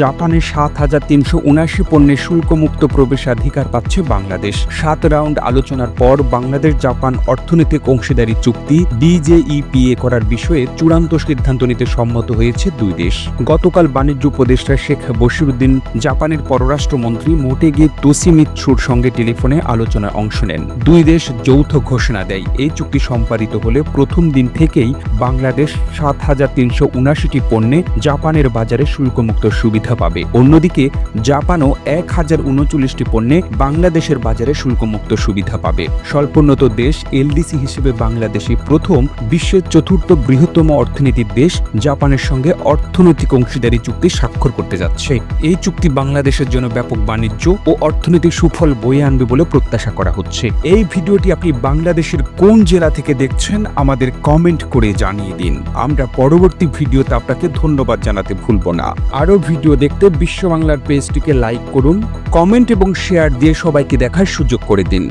জাপানে ৭,৩৭৯ পণ্যের শুল্কমুক্ত প্রবেশাধিকার পাচ্ছে বাংলাদেশ। ৭ রাউন্ড আলোচনার পর বাংলাদেশ জাপান অর্থনৈতিক অংশীদারি চুক্তি DJEPA করার বিষয়ে চূড়ান্ত সিদ্ধান্ত নিতে সম্মত হয়েছে দুই দেশ। গতকাল বাণিজ্য উপদেষ্টা শেখ বশিরউদ্দিন জাপানের পররাষ্ট্রমন্ত্রী মোটেগি তোশিমিৎসুর সঙ্গে টেলিফোনে আলোচনায় অংশ নেন। দুই দেশ যৌথ ঘোষণা দেয়, এই চুক্তি সম্পাদিত হলে প্রথম দিন থেকেই বাংলাদেশ ৭,৩৭৯টি পণ্যে জাপানের বাজারে শুল্কমুক্ত সুবিধা পাবে। অন্যদিকে জাপানও ১,০৩৯টি পণ্যে বাংলাদেশের বাজারে শুল্কমুক্ত সুবিধা পাবে। স্বল্পোন্নত দেশ এলডিসি হিসেবে বাংলাদেশই প্রথম বিশ্বের চতুর্থ বৃহত্তম অর্থনীতির দেশ জাপানের সঙ্গে অর্থনৈতিক অংশীদারি চুক্তি স্বাক্ষর করতে যাচ্ছে। এই চুক্তি বাংলাদেশের জন্য ব্যাপক বাণিজ্য ও অর্থনৈতিক সুফল বয়ে আনবে বলে প্রত্যাশা করা হচ্ছে। এই ভিডিওটি আপনি বাংলাদেশের কোন জেলা থেকে দেখছেন আমাদের কমেন্ট করে জানিয়ে দিন। আমরা পরবর্তী ভিডিওতে আপনাকে ধন্যবাদ জানাতে ভুলব না। আরও ভিডিও দেখতে বিশ্ব বাংলার পেজটিকে লাইক করুন, কমেন্ট এবং শেয়ার দিয়ে সবাইকে দেখার সুযোগ করে দিন।